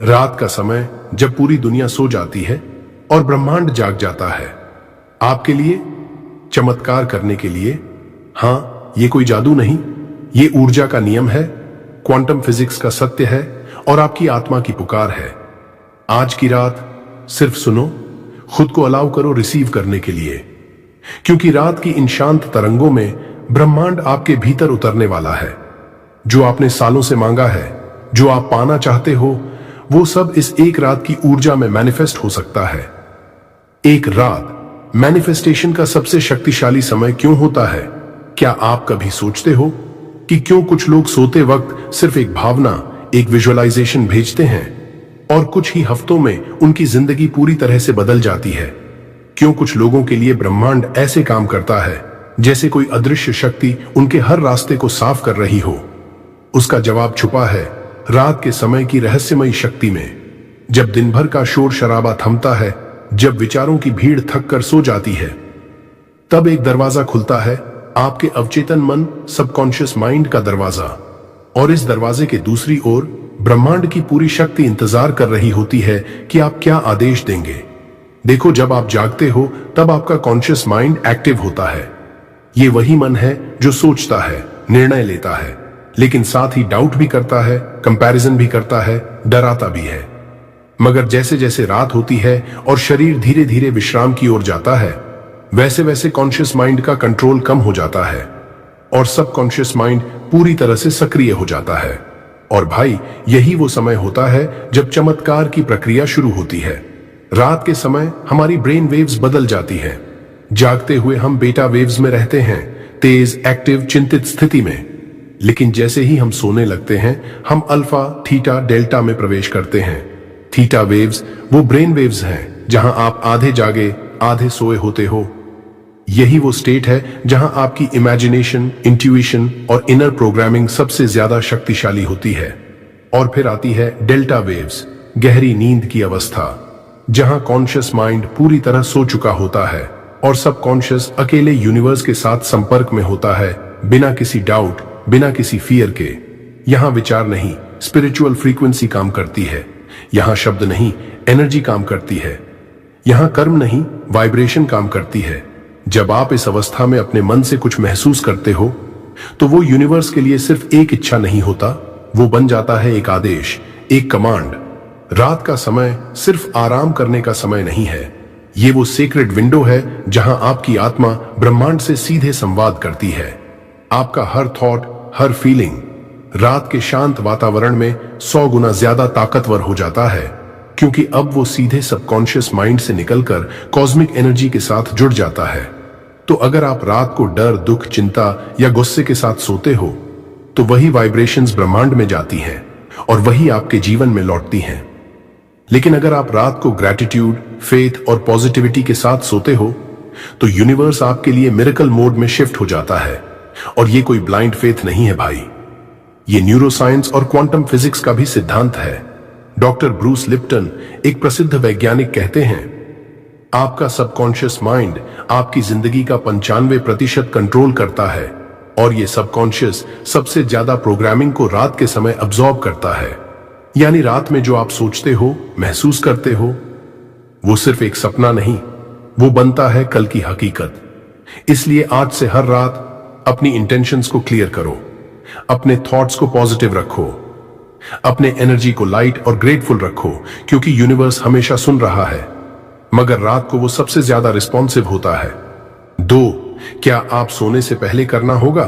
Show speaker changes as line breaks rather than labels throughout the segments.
रात का समय जब पूरी दुनिया सो जाती है और ब्रह्मांड जाग जाता है, आपके लिए चमत्कार करने के लिए। हां, ये कोई जादू नहीं, ये ऊर्जा का नियम है, क्वांटम फिजिक्स का सत्य है और आपकी आत्मा की पुकार है। आज की रात सिर्फ सुनो, खुद को अलाउ करो रिसीव करने के लिए, क्योंकि रात की इन शांत तरंगों में ब्रह्मांड आपके भीतर उतरने वाला है। जो आपने सालों से मांगा है, जो आप पाना चाहते हो, वो सब इस एक रात की ऊर्जा में मैनिफेस्ट हो सकता है। एक रात मैनिफेस्टेशन का सबसे शक्तिशाली समय क्यों होता है? क्या आप कभी सोचते हो कि क्यों कुछ लोग सोते वक्त सिर्फ एक भावना, एक विजुअलाइजेशन भेजते हैं और कुछ ही हफ्तों में उनकी जिंदगी पूरी तरह से बदल जाती है? क्यों कुछ लोगों के लिए ब्रह्मांड ऐसे काम करता है जैसे कोई अदृश्य शक्ति उनके हर रास्ते को साफ कर रही हो? उसका जवाब छुपा है रात के समय की रहस्यमयी शक्ति में। जब दिन भर का शोर शराबा थमता है, जब विचारों की भीड़ थक कर सो जाती है, तब एक दरवाजा खुलता है, आपके अवचेतन मन, सबकॉन्शियस माइंड का दरवाजा। और इस दरवाजे के दूसरी ओर ब्रह्मांड की पूरी शक्ति इंतजार कर रही होती है कि आप क्या आदेश देंगे। देखो, जब आप जागते हो तब आपका कॉन्शियस माइंड एक्टिव होता है। ये वही मन है जो सोचता है, निर्णय लेता है, लेकिन साथ ही डाउट भी करता है, कंपैरिजन भी करता है, डराता भी है। मगर जैसे जैसे रात होती है और शरीर धीरे धीरे विश्राम की ओर जाता है, वैसे वैसे कॉन्शियस माइंड का कंट्रोल कम हो जाता है और सबकॉन्शियस माइंड पूरी तरह से सक्रिय हो जाता है। और भाई, यही वो समय होता है जब चमत्कार की प्रक्रिया शुरू होती है। रात के समय हमारी ब्रेन वेव्स बदल जाती है। जागते हुए हम बीटा वेव्स में रहते हैं, तेज, एक्टिव, चिंतित स्थिति में। लेकिन जैसे ही हम सोने लगते हैं, हम अल्फा, थीटा, डेल्टा में प्रवेश करते हैं। थीटा वेव्स वो ब्रेन वेव्स हैं जहां आप आधे जागे आधे सोए होते हो। यही वो स्टेट है जहां आपकी इमेजिनेशन, इंट्यूशन और इनर प्रोग्रामिंग सबसे ज्यादा शक्तिशाली होती है। और फिर आती है डेल्टा वेव्स, गहरी नींद की अवस्था, जहां कॉन्शियस माइंड पूरी तरह सो चुका होता है और सबकॉन्शियस अकेले यूनिवर्स के साथ संपर्क में होता है, बिना किसी डाउट, बिना किसी फियर के। यहां विचार नहीं, स्पिरिचुअल फ्रीक्वेंसी काम करती है। यहां शब्द नहीं, एनर्जी काम करती है। यहां कर्म नहीं, वाइब्रेशन काम करती है। जब आप इस अवस्था में अपने मन से कुछ महसूस करते हो, तो वो यूनिवर्स के लिए सिर्फ एक इच्छा नहीं होता, वो बन जाता है एक आदेश, एक कमांड। रात का समय सिर्फ आराम करने का समय नहीं है, ये वो सीक्रेट विंडो है जहां आपकी आत्मा ब्रह्मांड से सीधे संवाद करती है। आपका हर थॉट, हर फीलिंग रात के शांत वातावरण में 100 गुना ज्यादा ताकतवर हो जाता है, क्योंकि अब वो सीधे सबकॉन्शियस माइंड से निकलकर कॉस्मिक एनर्जी के साथ जुड़ जाता है। तो अगर आप रात को डर, दुख, चिंता या गुस्से के साथ सोते हो, तो वही वाइब्रेशंस ब्रह्मांड में जाती हैं और वही आपके जीवन में लौटती हैं। लेकिन अगर आप रात को ग्रैटिट्यूड, फेथ और पॉजिटिविटी के साथ सोते हो, तो यूनिवर्स आपके लिए मिरेकल मोड में शिफ्ट हो जाता है। और ये कोई ब्लाइंड फेथ नहीं है भाई, ये न्यूरोसाइंस और क्वांटम फिजिक्स का भी सिद्धांत है। डॉक्टर ब्रूस लिप्टन, एक प्रसिद्ध वैज्ञानिक, कहते हैं, आपका सबकॉन्शियस माइंड आपकी जिंदगी का 95% कंट्रोल करता है और ये सबकॉन्शियस सबसे ज्यादा प्रोग्रामिंग को रात के समय अब्सॉर्ब करता है। यानी रात में जो आप सोचते हो, महसूस करते हो, वो सिर्फ एक सपना नहीं, वो बनता है कल की हकीकत। इसलिए आज से हर रात अपनी इंटेंशंस को क्लियर करो, अपने थॉट्स को पॉजिटिव रखो, अपने एनर्जी को लाइट और ग्रेटफुल रखो, क्योंकि यूनिवर्स हमेशा सुन रहा है, मगर रात को वो सबसे ज्यादा रिस्पॉन्सिव होता है। 2, क्या आप सोने से पहले करना होगा?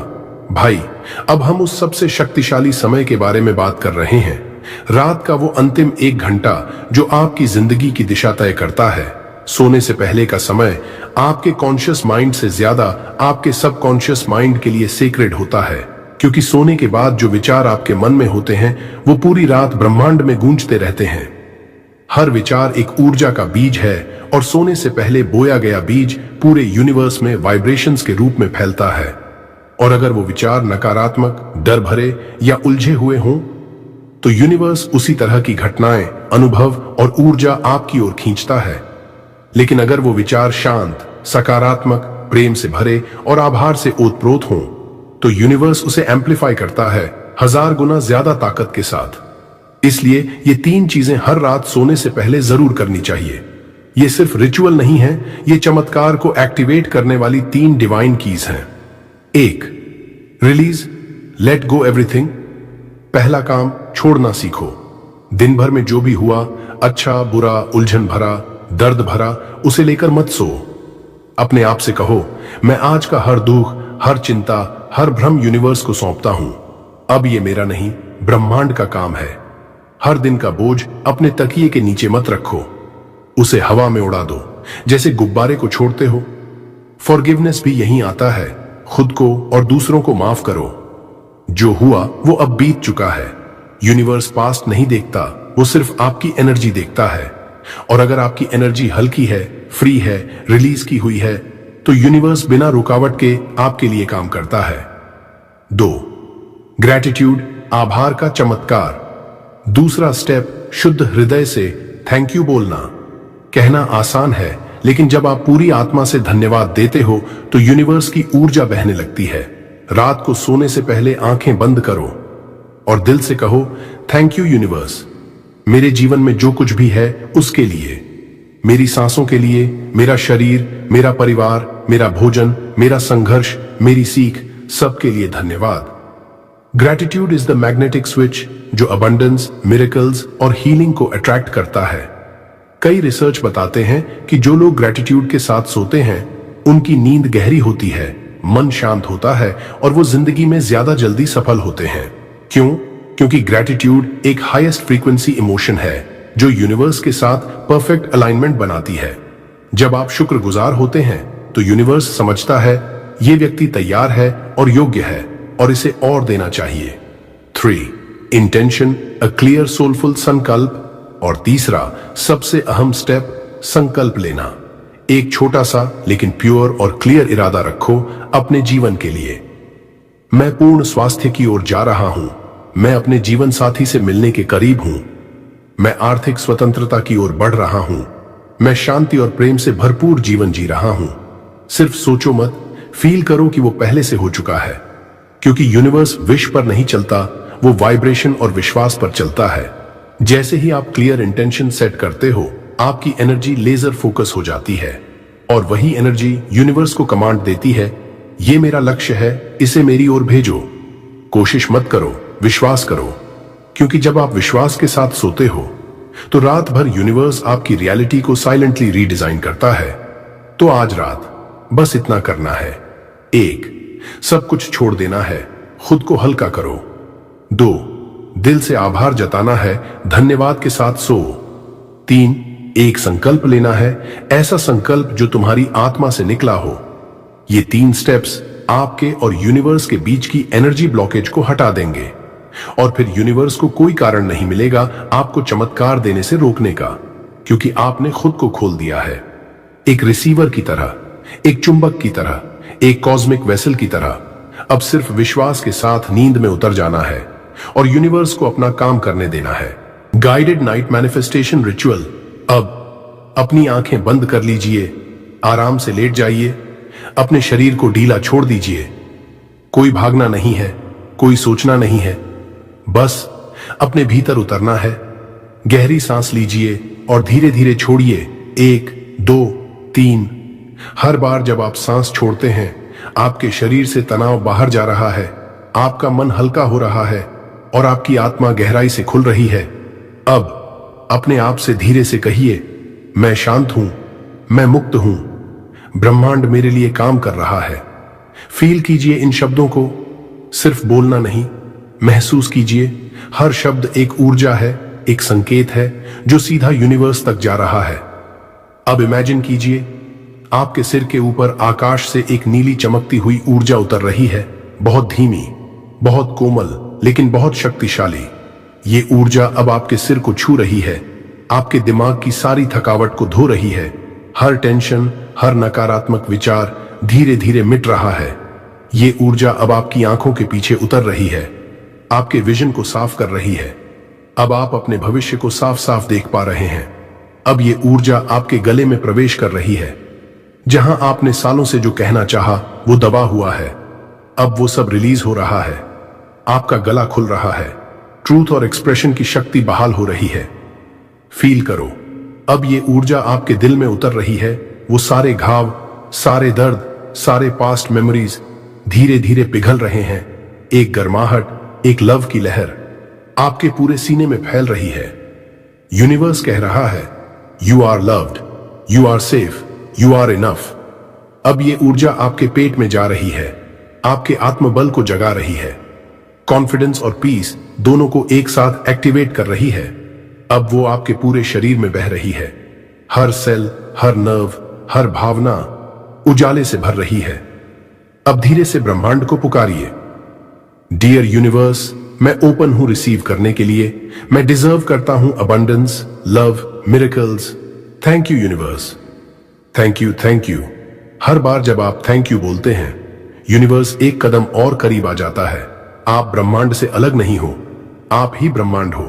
भाई, अब हम उस सबसे शक्तिशाली समय के बारे में बात कर रहे हैं। रात का वो अंतिम 1 घंटा जो आपकी जिंदगी की दिशा तय करता है। सोने से पहले का समय आपके कॉन्शियस माइंड से ज्यादा आपके सबकॉन्शियस माइंड के लिए सेक्रेड होता है, क्योंकि सोने के बाद जो विचार आपके मन में होते हैं, वो पूरी रात ब्रह्मांड में गूंजते रहते हैं। हर विचार एक ऊर्जा का बीज है और सोने से पहले बोया गया बीज पूरे यूनिवर्स में वाइब्रेशंस के रूप में फैलता है। और अगर वो विचार नकारात्मक, डर भरे या उलझे हुए हों, तो यूनिवर्स उसी तरह की घटनाएं, अनुभव और ऊर्जा आपकी ओर खींचता है। लेकिन अगर वो विचार शांत, सकारात्मक, प्रेम से भरे और आभार से ओतप्रोत हों, तो यूनिवर्स उसे एम्पलीफाई करता है 1000 गुना ज्यादा ताकत के साथ। इसलिए ये 3 चीजें हर रात सोने से पहले जरूर करनी चाहिए। ये सिर्फ रिचुअल नहीं है, ये चमत्कार को एक्टिवेट करने वाली 3 डिवाइन कीज हैं। 1, रिलीज, लेट गो एवरीथिंग। पहला काम, छोड़ना सीखो। दिन भर में जो भी हुआ, अच्छा बुरा, उलझन भरा, दर्द भरा, उसे लेकर मत सो। अपने आप से कहो, मैं आज का हर दुख, हर चिंता, हर भ्रम यूनिवर्स को सौंपता हूं। अब ये मेरा नहीं, ब्रह्मांड का काम है। हर दिन का बोझ अपने तकिए के नीचे मत रखो, उसे हवा में उड़ा दो, जैसे गुब्बारे को छोड़ते हो। फॉरगिवनेस भी यहीं आता है। खुद को और दूसरों को माफ करो। जो हुआ वो अब बीत चुका है। यूनिवर्स पास्ट नहीं देखता, वो सिर्फ आपकी एनर्जी देखता है। और अगर आपकी एनर्जी हल्की है, फ्री है, रिलीज की हुई है, तो यूनिवर्स बिना रुकावट के आपके लिए काम करता है। 2, ग्रैटिट्यूड, आभार का चमत्कार। दूसरा स्टेप, शुद्ध हृदय से थैंक यू बोलना। कहना आसान है, लेकिन जब आप पूरी आत्मा से धन्यवाद देते हो तो यूनिवर्स की ऊर्जा बहने लगती है। रात को सोने से पहले आंखें बंद करो और दिल से कहो, थैंक यू यूनिवर्स, मेरे जीवन में जो कुछ भी है उसके लिए, मेरी सांसों के लिए, मेरा शरीर, मेरा परिवार, मेरा भोजन, मेरा संघर्ष, मेरी सीख, सबके लिए धन्यवाद। Gratitude is the magnetic switch जो अबंडेंस, मिरेकल्स और हीलिंग को अट्रैक्ट करता है। कई रिसर्च बताते हैं कि जो लोग ग्रैटिट्यूड के साथ सोते हैं उनकी नींद गहरी होती है, मन शांत होता है और वो जिंदगी में ज्यादा जल्दी सफल होते हैं। क्यों? क्योंकि ग्रैटिट्यूड एक हाईएस्ट फ्रीक्वेंसी इमोशन है जो यूनिवर्स के साथ परफेक्ट अलाइनमेंट बनाती है। जब आप शुक्रगुजार होते हैं तो यूनिवर्स समझता है ये व्यक्ति तैयार है और योग्य है और इसे और देना चाहिए। 3, इंटेंशन, अ क्लियर सोलफुल संकल्प। और तीसरा सबसे अहम स्टेप, संकल्प लेना। एक छोटा सा लेकिन प्योर और क्लियर इरादा रखो अपने जीवन के लिए। मैं पूर्ण स्वास्थ्य की ओर जा रहा हूं। मैं अपने जीवन साथी से मिलने के करीब हूं। मैं आर्थिक स्वतंत्रता की ओर बढ़ रहा हूं। मैं शांति और प्रेम से भरपूर जीवन जी रहा हूं। सिर्फ सोचो मत, फील करो कि वो पहले से हो चुका है। क्योंकि यूनिवर्स विश पर नहीं चलता, वो वाइब्रेशन और विश्वास पर चलता है। जैसे ही आप क्लियर इंटेंशन सेट करते हो, आपकी एनर्जी लेजर फोकस हो जाती है और वही एनर्जी यूनिवर्स को कमांड देती है, ये मेरा लक्ष्य है, इसे मेरी ओर भेजो। कोशिश मत करो, विश्वास करो। क्योंकि जब आप विश्वास के साथ सोते हो तो रात भर यूनिवर्स आपकी रियलिटी को साइलेंटली रीडिजाइन करता है। तो आज रात बस इतना करना है। 1, सब कुछ छोड़ देना है, खुद को हल्का करो। 2, दिल से आभार जताना है, धन्यवाद के साथ सो। 3, एक संकल्प लेना है, ऐसा संकल्प जो तुम्हारी आत्मा से निकला हो। ये 3 स्टेप्स आपके और यूनिवर्स के बीच की एनर्जी ब्लॉकेज को हटा देंगे और फिर यूनिवर्स को कोई कारण नहीं मिलेगा आपको चमत्कार देने से रोकने का, क्योंकि आपने खुद को खोल दिया है। एक रिसीवर की तरह, एक चुंबक की तरह, एक कॉस्मिक वेसल की तरह। अब सिर्फ विश्वास के साथ नींद में उतर जाना है और यूनिवर्स को अपना काम करने देना है। Guided night manifestation ritual. अब अपनी आंखें बंद कर लीजिए, आराम से लेट जाइए, अपने शरीर को ढीला छोड़ दीजिए। कोई भागना नहीं है, कोई सोचना नहीं है, बस अपने भीतर उतरना है। गहरी सांस लीजिए और धीरे धीरे छोड़िए। 1, 2, 3। हर बार जब आप सांस छोड़ते हैं, आपके शरीर से तनाव बाहर जा रहा है, आपका मन हल्का हो रहा है और आपकी आत्मा गहराई से खुल रही है। अब अपने आप से धीरे से कहिए, मैं शांत हूं, मैं मुक्त हूं, ब्रह्मांड मेरे लिए काम कर रहा है। फील कीजिए इन शब्दों को, सिर्फ बोलना नहीं, महसूस कीजिए। हर शब्द एक ऊर्जा है, एक संकेत है जो सीधा यूनिवर्स तक जा रहा है। अब इमेजिन कीजिए, आपके सिर के ऊपर आकाश से एक नीली चमकती हुई ऊर्जा उतर रही है, बहुत धीमी, बहुत कोमल, लेकिन बहुत शक्तिशाली। ये ऊर्जा अब आपके सिर को छू रही है, आपके दिमाग की सारी थकावट को धो रही है। हर टेंशन, हर नकारात्मक विचार धीरे धीरे मिट रहा है। ये ऊर्जा अब आपकी आंखों के पीछे उतर रही है, आपके विजन को साफ कर रही है। अब आप अपने भविष्य को साफ साफ देख पा रहे हैं। अब ये ऊर्जा आपके गले में प्रवेश कर रही है। जहां आपने सालों से जो कहना चाहा वो दबा हुआ है, अब वो सब रिलीज हो रहा है। आपका गला खुल रहा है, ट्रूथ और एक्सप्रेशन की शक्ति बहाल हो रही है। फील करो, अब ये ऊर्जा आपके दिल में उतर रही है। वो सारे घाव, सारे दर्द, सारे पास्ट मेमोरीज धीरे धीरे पिघल रहे हैं। एक गर्माहट, एक लव की लहर आपके पूरे सीने में फैल रही है। यूनिवर्स कह रहा है, you are loved, you are safe, you are enough. अब ये ऊर्जा आपके पेट में जा रही है, आपके आत्मबल को जगा रही है, कॉन्फिडेंस और पीस दोनों को एक साथ एक्टिवेट कर रही है। अब वो आपके पूरे शरीर में बह रही है। हर सेल, हर नर्व, हर भावना उजाले से भर रही है। अब धीरे से ब्रह्मांड को पुकारिए, डियर यूनिवर्स, मैं ओपन हूं रिसीव करने के लिए। मैं डिजर्व करता हूं abundance, love, miracles. Thank you universe, thank you, thank you. हर बार जब आप थैंक यू बोलते हैं, यूनिवर्स एक कदम और करीब आ जाता है। आप ब्रह्मांड से अलग नहीं हो, आप ही ब्रह्मांड हो,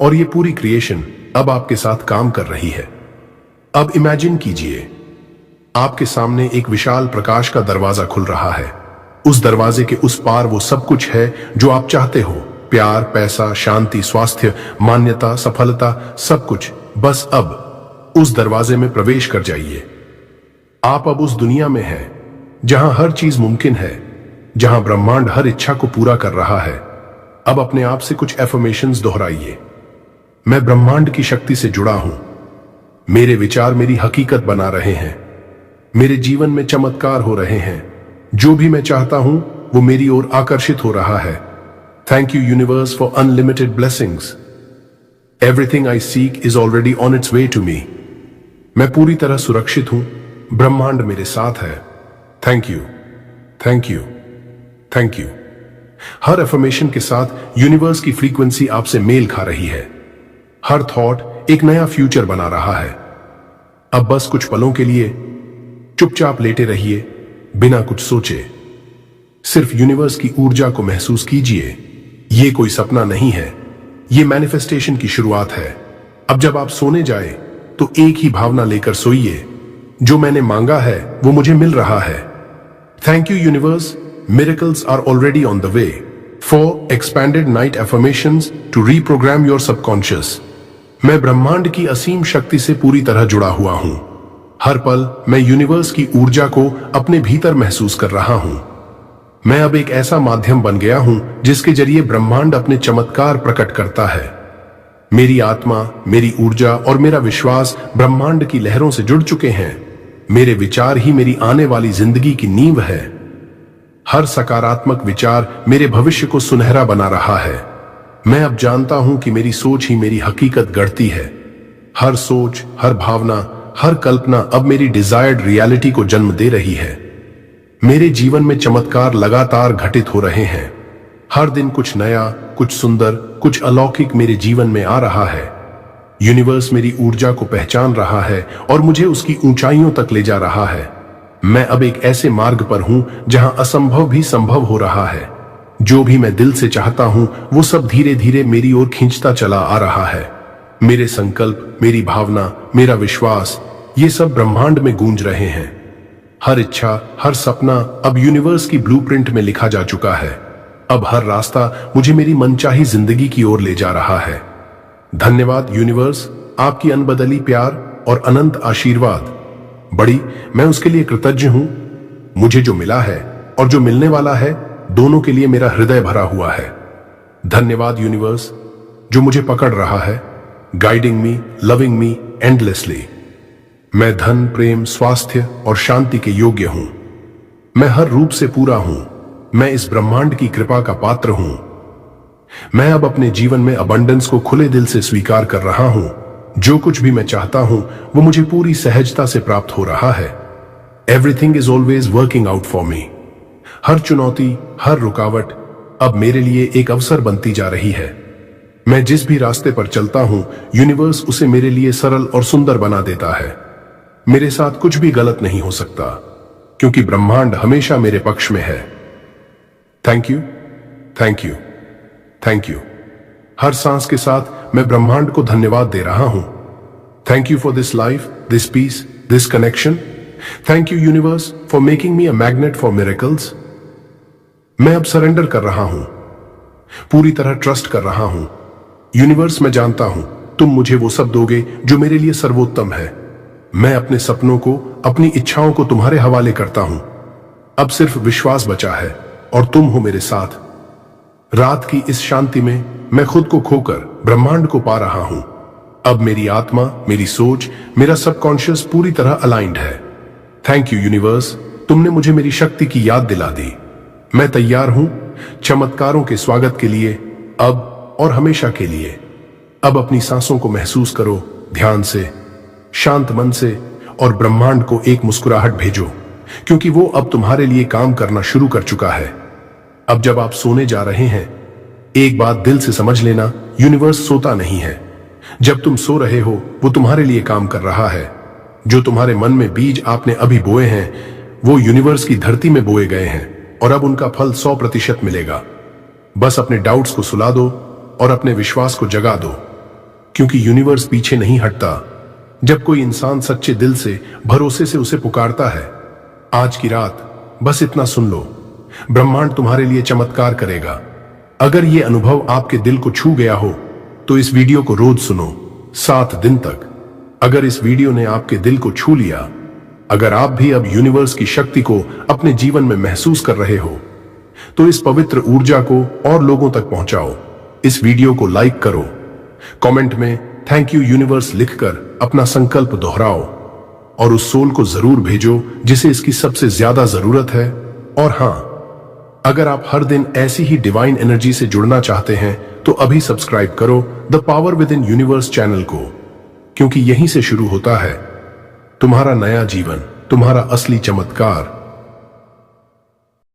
और ये पूरी क्रिएशन अब आपके साथ काम कर रही है। अब इमेजिन कीजिए, आपके सामने एक विशाल प्रकाश का दरवाजा खुल रहा है। उस दरवाजे के उस पार वो सब कुछ है जो आप चाहते हो, प्यार, पैसा, शांति, स्वास्थ्य, मान्यता, सफलता, सब कुछ। बस अब उस दरवाजे में प्रवेश कर जाइए। आप अब उस दुनिया में हैं जहां हर चीज मुमकिन है, जहां ब्रह्मांड हर इच्छा को पूरा कर रहा है। अब अपने आप से कुछ एफर्मेशंस दोहराइए। मैं ब्रह्मांड की शक्ति से जुड़ा हूं, मेरे विचार मेरी हकीकत बना रहे हैं, मेरे जीवन में चमत्कार हो रहे हैं, जो भी मैं चाहता हूं वो मेरी ओर आकर्षित हो रहा है। Thank you universe for unlimited blessings. Everything I seek is already on its way to me. मैं पूरी तरह सुरक्षित हूं, ब्रह्मांड मेरे साथ है। Thank you, thank you, thank you. हर अफर्मेशन के साथ यूनिवर्स की फ्रीक्वेंसी आपसे मेल खा रही है। हर थॉट एक नया फ्यूचर बना रहा है। अब बस कुछ पलों के लिए चुपचाप लेटे रहिए, बिना कुछ सोचे। सिर्फ यूनिवर्स की ऊर्जा को महसूस कीजिए। ये कोई सपना नहीं है, ये मैनिफेस्टेशन की शुरुआत है। अब जब आप सोने जाए तो एक ही भावना लेकर सोइए, जो मैंने मांगा है वो मुझे मिल रहा है। Thank you universe, miracles are already on the way. 4 expanded night affirmations to reprogram your subconscious. मैं ब्रह्मांड की असीम शक्ति से पूरी तरह जुड़ा हुआ हूं। हर पल मैं यूनिवर्स की ऊर्जा को अपने भीतर महसूस कर रहा हूं। मैं अब एक ऐसा माध्यम बन गया हूं जिसके जरिए ब्रह्मांड अपने चमत्कार प्रकट करता है। मेरी आत्मा, मेरी ऊर्जा और मेरा विश्वास ब्रह्मांड की लहरों से जुड़ चुके हैं। मेरे विचार ही मेरी आने वाली जिंदगी की नींव है। हर सकारात्मक विचार मेरे भविष्य को सुनहरा बना रहा है। मैं अब जानता हूं कि मेरी सोच ही मेरी हकीकत गढ़ती है। हर सोच, हर भावना, हर कल्पना अब मेरी डिजायर्ड रियलिटी को जन्म दे रही है। मेरे जीवन में चमत्कार लगातार घटित हो रहे हैं। हर दिन कुछ नया, कुछ सुंदर, कुछ अलौकिक मेरे जीवन में आ रहा है। यूनिवर्स मेरी ऊर्जा को पहचान रहा है और मुझे उसकी ऊंचाइयों तक ले जा रहा है। मैं अब एक ऐसे मार्ग पर हूं जहां असंभव भी संभव हो रहा है। जो भी मैं दिल से चाहता हूं वो सब धीरे धीरे मेरी ओर खींचता चला आ रहा है। मेरे संकल्प, मेरी भावना, मेरा विश्वास, ये सब ब्रह्मांड में गूंज रहे हैं। हर इच्छा, हर सपना अब यूनिवर्स की ब्लूप्रिंट में लिखा जा चुका है। अब हर रास्ता मुझे मेरी मनचाही जिंदगी की ओर ले जा रहा है। धन्यवाद यूनिवर्स, आपकी अनबदली प्यार और अनंत आशीर्वाद। बड़ी मैं उसके लिए कृतज्ञ हूं। मुझे जो मिला है और जो मिलने वाला है, दोनों के लिए मेरा हृदय भरा हुआ है। धन्यवाद यूनिवर्स, जो मुझे पकड़ रहा है, गाइडिंग मी, लविंग मी एंडलेसली। मैं धन, प्रेम, स्वास्थ्य और शांति के योग्य हूं। मैं हर रूप से पूरा हूं। मैं इस ब्रह्मांड की कृपा का पात्र हूं। मैं अब अपने जीवन में अबंडेंस को खुले दिल से स्वीकार कर रहा हूं। जो कुछ भी मैं चाहता हूं वो मुझे पूरी सहजता से प्राप्त हो रहा है। Everything is always working out for me. हर चुनौती, हर रुकावट अब मेरे लिए एक अवसर बनती जा रही है। मैं जिस भी रास्ते पर चलता हूं, यूनिवर्स उसे मेरे लिए सरल और सुंदर बना देता है। मेरे साथ कुछ भी गलत नहीं हो सकता, क्योंकि ब्रह्मांड हमेशा मेरे पक्ष में है। Thank you, thank you, thank you. हर सांस के साथ मैं ब्रह्मांड को धन्यवाद दे रहा हूं। Thank you for this life, this peace, this connection. Thank you universe for making me a magnet for miracles. मैं अब सरेंडर कर रहा हूं। पूरी तरह ट्रस्ट कर रहा हूं। यूनिवर्स, मैं जानता हूं तुम मुझे वो सब दोगे जो मेरे लिए सर्वोत्तम है। मैं अपने सपनों को, अपनी इच्छाओं को तुम्हारे हवाले करता हूं। अब सिर्फ विश्वास बचा है और तुम हो मेरे साथ। रात की इस शांति में मैं खुद को खोकर ब्रह्मांड को पा रहा हूं। अब मेरी आत्मा, मेरी सोच, मेरा सबकॉन्शियस पूरी तरह अलाइंड है। थैंक यू यूनिवर्स, तुमने मुझे मेरी शक्ति की याद दिला दी। मैं तैयार हूं चमत्कारों के स्वागत के लिए, अब और हमेशा के लिए। अब अपनी सांसों को महसूस करो, ध्यान से, शांत मन से, और ब्रह्मांड को एक मुस्कुराहट भेजो, क्योंकि वो अब तुम्हारे लिए काम करना शुरू कर चुका है। अब जब आप सोने जा रहे हैं, एक बात दिल से समझ लेना, यूनिवर्स सोता नहीं है। जब तुम सो रहे हो, वो तुम्हारे लिए काम कर रहा है। जो तुम्हारे मन में बीज आपने अभी बोए हैं, वो यूनिवर्स की धरती में बोए गए हैं और अब उनका फल 100% मिलेगा। बस अपने डाउट्स को सुला दो और अपने विश्वास को जगा दो, क्योंकि यूनिवर्स पीछे नहीं हटता जब कोई इंसान सच्चे दिल से, भरोसे से उसे पुकारता है। आज की रात बस इतना सुन लो, ब्रह्मांड तुम्हारे लिए चमत्कार करेगा। अगर ये अनुभव आपके दिल को छू गया हो तो इस वीडियो को रोज सुनो, 7 दिन तक। अगर इस वीडियो ने आपके दिल को छू लिया, अगर आप भी अब यूनिवर्स की शक्ति को अपने जीवन में महसूस कर रहे हो, तो इस पवित्र ऊर्जा को और लोगों तक पहुंचाओ। इस वीडियो को लाइक करो, कमेंट में थैंक यू यूनिवर्स लिखकर अपना संकल्प दोहराओ, और उस सोल को जरूर भेजो जिसे इसकी सबसे ज्यादा जरूरत है। और हां, अगर आप हर दिन ऐसी ही डिवाइन एनर्जी से जुड़ना चाहते हैं तो अभी सब्सक्राइब करो the power with in universe channel को, क्योंकि यहीं से शुरू होता है तुम्हारा नया जीवन, तुम्हारा असली चमत्कार।